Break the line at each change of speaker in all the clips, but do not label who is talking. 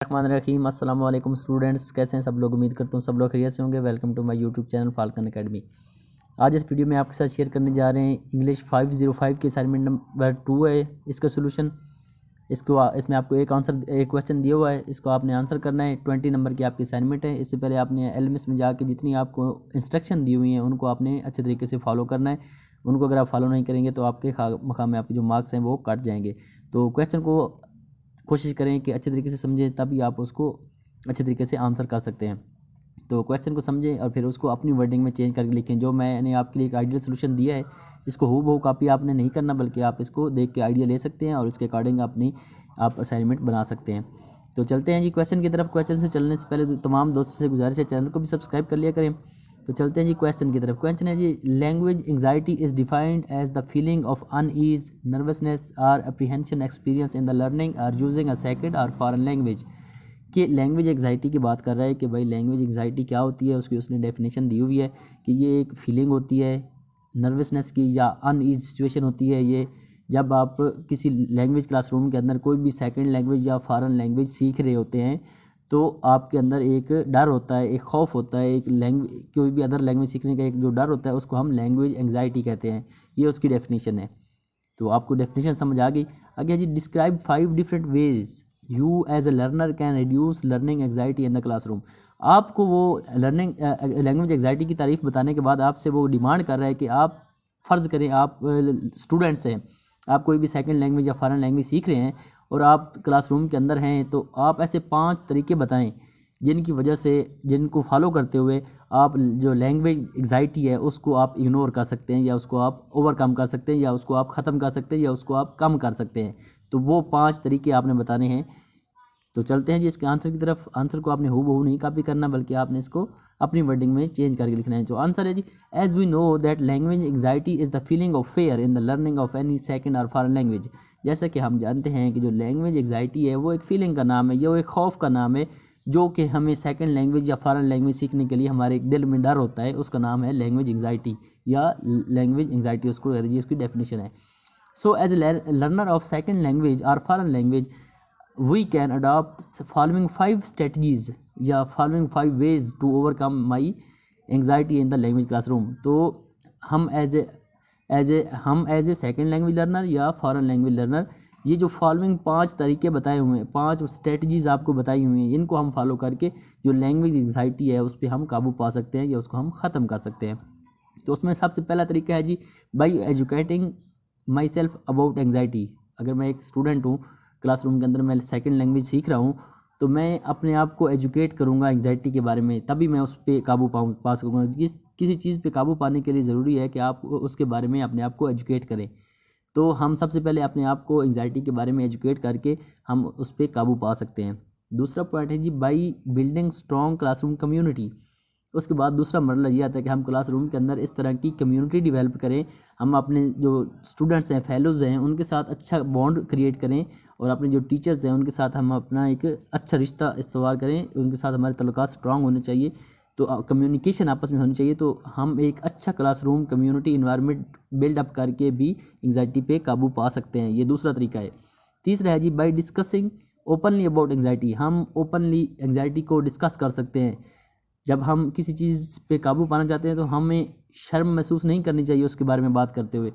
रहमान रहीम। अस्सलाम वालेकुम स्टूडेंट्स, कैसे हैं सब लोग। उम्मीद करता हूँ सब लोग खैरियत से होंगे। Welcome to my YouTube channel Falcon Academy. आज इस वीडियो में आपके साथ शेयर करने जा रहे हैं इंग्लिश 505 की असाइनमेंट नंबर 2 है इसका सोल्यूशन। इसमें आपको एक क्वेश्चन दिया हुआ है, इसको आपने आंसर करना है। 20 नंबर की आपकी असाइनमेंट है। इससे पहले आपने एलएमएस में जाके जितनी आपको इंस्ट्रक्शन दी हुई हैं उनको आपने अच्छे तरीके से फॉलो करना है। उनको अगर आप फॉलो नहीं करेंगे तो आपके मकाम में आपके जो मार्क्स हैं वो कट जाएंगे। तो क्वेश्चन को कोशिश करें कि अच्छे तरीके से समझें, तभी आप उसको अच्छे तरीके से आंसर कर सकते हैं। तो क्वेश्चन को समझें और फिर उसको अपनी वर्डिंग में चेंज करके लिखें। जो मैंने आपके लिए एक आइडियल सोल्यूशन दिया है, इसको हूबहू कॉपी आपने नहीं करना, बल्कि आप इसको देख के आइडिया ले सकते हैं और उसके अकॉर्डिंग आप असाइनमेंट बना सकते हैं। तो चलते हैं जी क्वेश्चन की तरफ। क्वेश्चन से चलने से पहले तो तमाम दोस्तों से गुजारिश है चैनल को भी सब्सक्राइब कर लिया करें। तो चलते हैं जी क्वेश्चन की तरफ। क्वेश्चन है जी, language anxiety is defined as the feeling of unease, nervousness और apprehension experience in the learning और यूजिंग अ सेकंड और फॉरेन लैंग्वेज। कि लैंग्वेज एंग्जाइटी की बात कर रहा है कि भाई लैंग्वेज एंग्जाइटी क्या होती है, उसकी उसने डेफिनेशन दी हुई है कि ये एक फीलिंग होती है नर्वसनेस की या अनईज सिचुएशन होती है। ये जब आप किसी लैंग्वेज क्लासरूम के अंदर कोई भी सेकंड लैंग्वेज या फॉरेन लैंग्वेज सीख रहे होते हैं तो आपके अंदर एक डर होता है, एक खौफ होता है, एक लैंग्वेज कोई भी अदर लैंग्वेज सीखने का एक जो डर होता है उसको हम लैंग्वेज एंग्जाइटी कहते हैं। ये उसकी डेफिनेशन है। तो आपको डेफिनेशन समझ आ गई। आगे जी, describe 5 different ways you as a learner can reduce learning anxiety in the classroom. आपको वो लर्निंग लैंग्वेज एंग्जाइटी की तारीफ बताने के बाद आपसे वो डिमांड कर रहा है कि आप फ़र्ज़ करें आप स्टूडेंट्स हैं, आप कोई भी सेकंड लैंग्वेज या फॉरेन लैंग्वेज सीख रहे हैं और आप क्लासरूम के अंदर हैं, तो आप ऐसे 5 तरीके बताएं जिनकी वजह से, जिनको फॉलो करते हुए आप जो लैंग्वेज एंग्जाइटी है उसको आप इग्नोर कर सकते हैं या उसको आप ओवरकम कर सकते हैं या उसको आप ख़त्म कर सकते हैं या उसको आप कम कर सकते हैं। तो वो 5 तरीके आपने बताने हैं। तो चलते हैं जी इसके आंसर की तरफ। आंसर को आपने हूबहू नहीं कॉपी करना, बल्कि आपने इसको अपनी वर्डिंग में चेंज करके लिखना है। जो आंसर है जी, as we know that language anxiety is the feeling of fear in the learning of any second और फॉरेन लैंग्वेज। जैसा कि हम जानते हैं कि जो लैंग्वेज एंग्जाइटी है वो एक फीलिंग का नाम है, ये वो एक खौफ का नाम है जो कि हमें सेकंड लैंग्वेज या फॉरेन लैंग्वेज सीखने के लिए हमारे दिल में डर होता है, उसका नाम है लैंग्वेज एंग्जाइटी या लैंग्वेज एंग्जाइटी, उसको कह दीजिए, उसकी डेफिनेशन है। So as a learner of second language और foreign language we can adopt following 5 strategies या following 5 ways to overcome my anxiety in the language classroom। तो हम as a second language learner या फॉरेन लैंग्वेज लर्नर ये जो following 5 तरीके बताए हुए हैं, 5 स्ट्रेटजीज़ आपको बताई हुई हैं, इनको हम फॉलो करके जो लैंग्वेज एंग्जाइटी है उस पर हम काबू पा सकते हैं या उसको हम ख़त्म कर सकते हैं। तो उसमें सबसे पहला तरीका है जी, by educating myself about anxiety. अगर मैं एक स्टूडेंट हूँ, क्लासरूम के अंदर मैं सेकंड लैंग्वेज सीख रहा हूँ, तो मैं अपने आप को एजुकेट करूँगा एंग्जाइटी के बारे में, तभी मैं उस पर काबू पा सकूँगा। किसी चीज़ पे काबू पाने के लिए ज़रूरी है कि आप उसके बारे में अपने आप को एजुकेट करें। तो हम सबसे पहले अपने आप को एंग्जाइटी के बारे में एजुकेट करके हम उस पर काबू पा सकते हैं। दूसरा पॉइंट है जी, by building strong classroom community. उसके बाद दूसरा मरला ये आता है कि हम क्लासरूम के अंदर इस तरह की कम्युनिटी डेवलप करें, हम अपने जो स्टूडेंट्स हैं, फेलोज़ हैं, उनके साथ अच्छा बॉन्ड क्रिएट करें और अपने जो टीचर्स हैं उनके साथ हम अपना एक अच्छा रिश्ता इस्तवार करें, उनके साथ हमारे तल्लुकात स्ट्रॉन्ग होने चाहिए, तो कम्युनिकेशन आपस में होनी चाहिए। तो हम एक अच्छा क्लासरूम कम्युनिटी इन्वायरमेंट बिल्डअप करके भी एंग्जाइटी पे काबू पा सकते हैं। ये दूसरा तरीका है। तीसरा है जी, by discussing openly about anxiety. हम ओपनली एंग्जाइटी को डिस्कस कर सकते हैं। जब हम किसी चीज़ पे काबू पाना चाहते हैं तो हमें शर्म महसूस नहीं करनी चाहिए उसके बारे में बात करते हुए।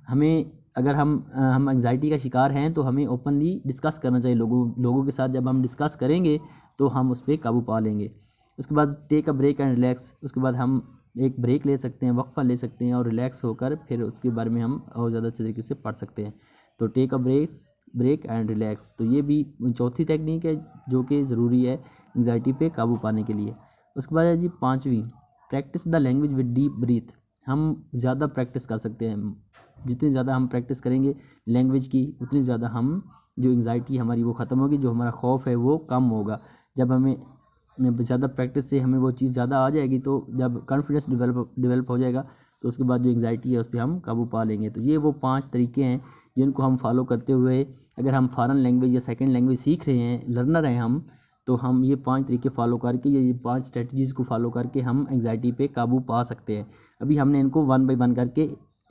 हमें अगर हम एंग्जाइटी का शिकार हैं तो हमें ओपनली डिस्कस करना चाहिए लोगों के साथ। जब हम डिस्कस करेंगे तो हम उस पर काबू पा लेंगे। उसके बाद take a break and relax. उसके बाद हम एक ब्रेक ले सकते हैं, वक्फा ले सकते हैं और रिलैक्स होकर फिर उसके बारे में हम और ज़्यादा अच्छे तरीके से पढ़ सकते हैं। तो take a break and relax, तो ये भी चौथी टेक्निक है जो कि ज़रूरी है एंग्जाइटी पे काबू पाने के लिए। उसके बाद है जी 5वीं, practice the language with deep breath. हम ज़्यादा प्रैक्टिस कर सकते हैं, जितनी ज़्यादा हम प्रैक्टिस करेंगे लैंग्वेज की उतनी ज़्यादा हम जो एंग्जाइटी हमारी वो ख़त्म होगी, जो हमारा खौफ है वो कम होगा। जब हमें ज़्यादा प्रैक्टिस से हमें वो चीज़ ज़्यादा आ जाएगी, तो जब कॉन्फिडेंस डेवलप हो जाएगा तो उसके बाद जो एंग्जाइटी है उस पर हम काबू पा लेंगे। तो ये वो 5 तरीके हैं जिनको हम फॉलो करते हुए, अगर हम फॉरेन लैंग्वेज या सेकेंड लैंग्वेज सीख रहे हैं, लर्नर हैं हम, तो हम ये 5 तरीके फॉलो करके, ये 5 स्ट्रेटजीज़ को फॉलो करके हम एंग्जाइटी पे काबू पा सकते हैं। अभी हमने इनको 1 बाय 1 करके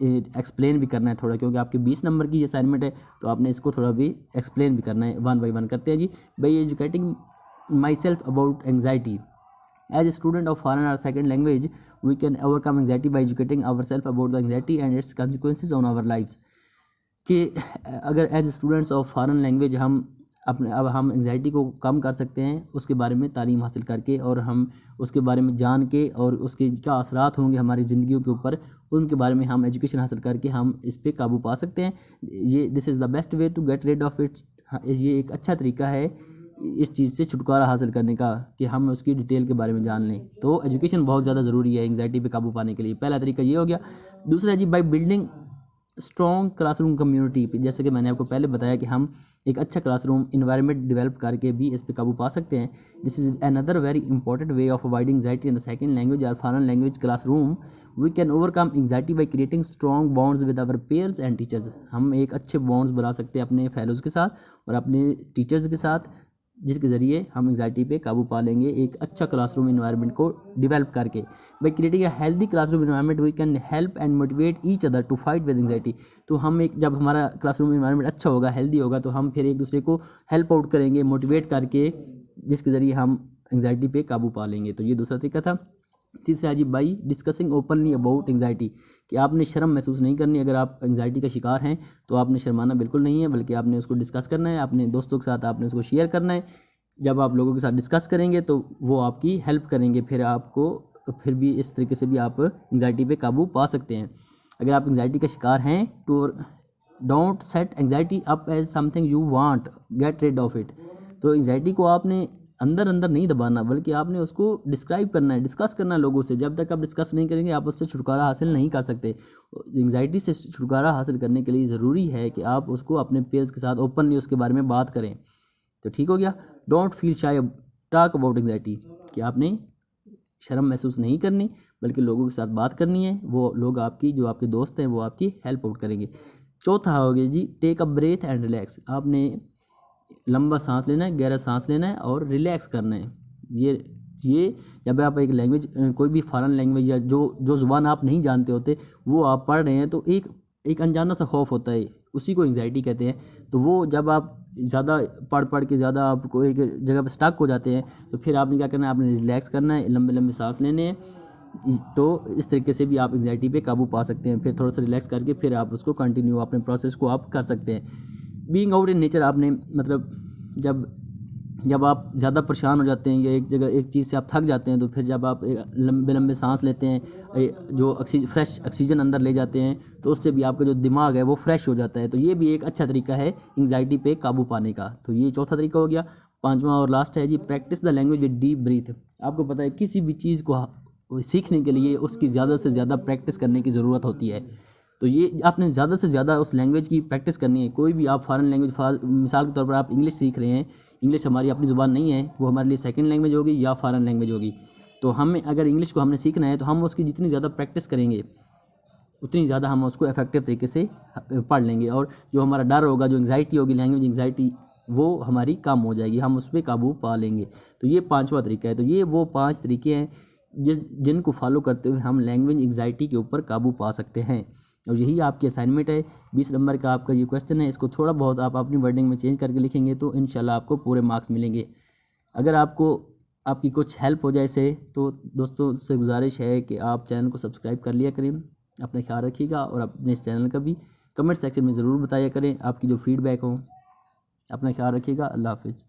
एक्सप्लेन भी करना है थोड़ा, क्योंकि आपके 20 नंबर की असाइनमेंट है तो आपने इसको थोड़ा भी एक्सप्लेन भी करना है। 1 बाय 1 करते हैं जी। By educating myself about anxiety. As a student of foreign or second language, we can overcome anxiety by educating ourselves about the anxiety and its consequences on our lives. कि अगर as students of foreign language हम anxiety को कम कर सकते हैं उसके बारे में तालीम हासिल करके, और हम उसके बारे में जान के, और उसके क्या असरात होंगे हमारी ज़िंदगियों के ऊपर, उनके बारे में हम एजुकेशन हासिल करके हम इस पर काबू पा सकते हैं. ये this is the best way to get rid of its. ये एक अच्छा तरीका है इस चीज़ से छुटकारा हासिल करने का कि हम उसकी डिटेल के बारे में जान लें. तो एजुकेशन बहुत ज़्यादा ज़रूरी है एंग्जाइटी पे काबू पाने के लिए. पहला तरीका ये हो गया. दूसरा जी, by building strong classroom community. जैसे कि मैंने आपको पहले बताया कि हम एक अच्छा क्लासरूम इन्वायरमेंट डेवलप करके भी इस पे काबू पा सकते हैं. This is another very important way of avoiding anxiety in the second language और foreign language classroom. We can overcome anxiety by creating strong bonds with our peers and teachers. हम एक अच्छे बॉन्ड्स बना सकते हैं अपने फेलोज़ के साथ और अपने टीचर्स के साथ, जिसके ज़रिए हम एंग्जाइटी पे काबू पा लेंगे एक अच्छा क्लासरूम इन्वायरमेंट को डेवलप करके. By creating a healthy classroom environment we can help and motivate each other to fight with anxiety. तो हम एक जब हमारा क्लासरूम इन्वायरमेंट अच्छा होगा, हेल्दी होगा, तो हम फिर एक दूसरे को हेल्प आउट करेंगे, मोटिवेट करके, जिसके ज़रिए हम एंग्जाइटी पे काबू पा लेंगे. तो ये दूसरा तरीका था. तीसरा जी, by discussing openly about anxiety. कि आपने शर्म महसूस नहीं करनी. अगर आप एंग्जाइटी का शिकार हैं तो आपने शर्माना बिल्कुल नहीं है, बल्कि आपने उसको डिस्कस करना है अपने दोस्तों के साथ, आपने उसको शेयर करना है. जब आप लोगों के साथ डिस्कस करेंगे तो वो आपकी हेल्प करेंगे, फिर आपको फिर भी इस तरीके से भी आप एंग्जाइटी पे काबू पा सकते हैं. अगर आप एंग्जाइटी का शिकार हैं तो don't set anxiety up as something you want, get rid of it. तो एंग्जाइटी को आपने अंदर अंदर नहीं दबाना, बल्कि आपने उसको डिस्क्राइब करना है, डिस्कस करना है लोगों से. जब तक आप डिस्कस नहीं करेंगे आप उससे छुटकारा हासिल नहीं कर सकते. एंग्जाइटी से छुटकारा हासिल करने के लिए ज़रूरी है कि आप उसको अपने पेयर्स के साथ ओपनली उसके बारे में बात करें. तो ठीक हो गया. Don't feel shy, talk about anxiety. कि आपने शर्म महसूस नहीं करनी, बल्कि लोगों के साथ बात करनी है. वो लोग आपकी, जो आपके दोस्त हैं, वो आपकी हेल्प आउट करेंगे. चौथा हो गया जी, take a breath and relax. आपने लंबा सांस लेना है, गहरा सांस लेना है और रिलैक्स करना है. ये जब आप एक लैंग्वेज, कोई भी फॉरेन लैंग्वेज या जो ज़ुबान आप नहीं जानते होते वो आप पढ़ रहे हैं, तो एक अनजाना सा खौफ होता है, उसी को एंग्जाइटी कहते हैं. तो वो जब आप ज़्यादा पढ़ के ज़्यादा आपको एक जगह पर स्टक हो जाते हैं, तो फिर आपने क्या करना है, आपने रिलैक्स करना है, लंबे लंबे सांस लेने हैं. तो इस तरीके से भी आप एंग्जाइटी पे काबू पा सकते हैं. फिर थोड़ा सा रिलैक्स करके फिर आप उसको कंटिन्यू अपने प्रोसेस को आप कर सकते हैं. बीइंग आउट इन नेचर, आपने मतलब जब आप ज़्यादा परेशान हो जाते हैं या एक जगह एक चीज़ से आप थक जाते हैं, तो फिर जब आप लंबे लंबे सांस लेते हैं, जो फ्रेश ऑक्सीजन अंदर ले जाते हैं, तो उससे भी आपका जो दिमाग है वो फ्रेश हो जाता है. तो ये भी एक अच्छा तरीका है एंग्जाइटी पे काबू पाने का. तो ये चौथा तरीका हो गया. पांचवा और लास्ट है जी, practice the language with deep breath. आपको पता है किसी भी चीज़ को सीखने के लिए उसकी ज़्यादा से ज़्यादा प्रैक्टिस करने की ज़रूरत होती है. तो ये आपने ज़्यादा से ज़्यादा उस लैंग्वेज की प्रैक्टिस करनी है. कोई भी आप फॉरेन लैंग्वेज, मिसाल के तौर पर आप इंग्लिश सीख रहे हैं, इंग्लिश हमारी अपनी ज़ुबान नहीं है, वो हमारे लिए सेकंड लैंग्वेज होगी या फॉरेन लैंग्वेज होगी. तो हमें अगर इंग्लिश को हमने सीखना है तो हम उसकी जितनी ज़्यादा प्रैक्टिस करेंगे उतनी ज़्यादा हम उसको इफेक्टिव तरीके से पढ़ लेंगे. और जो हमारा डर होगा, जो एंग्जाइटी होगी, लैंग्वेज एंग्जाइटी, वो हमारी कम हो जाएगी, हम उस पर काबू पा लेंगे. तो ये पांचवा तरीका है. तो ये वो 5 तरीके हैं जिनको फॉलो करते हुए हम लैंग्वेज एंग्जाइटी के ऊपर काबू पा सकते हैं. और यही आपकी असाइनमेंट है. 20 नंबर का आपका ये क्वेश्चन है. इसको थोड़ा बहुत आप अपनी वर्डिंग में चेंज करके लिखेंगे तो इंशाल्लाह आपको पूरे मार्क्स मिलेंगे. अगर आपकी कुछ हेल्प हो जाए इससे, तो दोस्तों से गुजारिश है कि आप चैनल को सब्सक्राइब कर लिया करें. अपना ख्याल रखिएगा और अपने इस चैनल का भी कमेंट सेक्शन में ज़रूर बताया करें आपकी जो फीडबैक हो. अपना ख्याल रखिएगा. अल्लाह हाफिज़.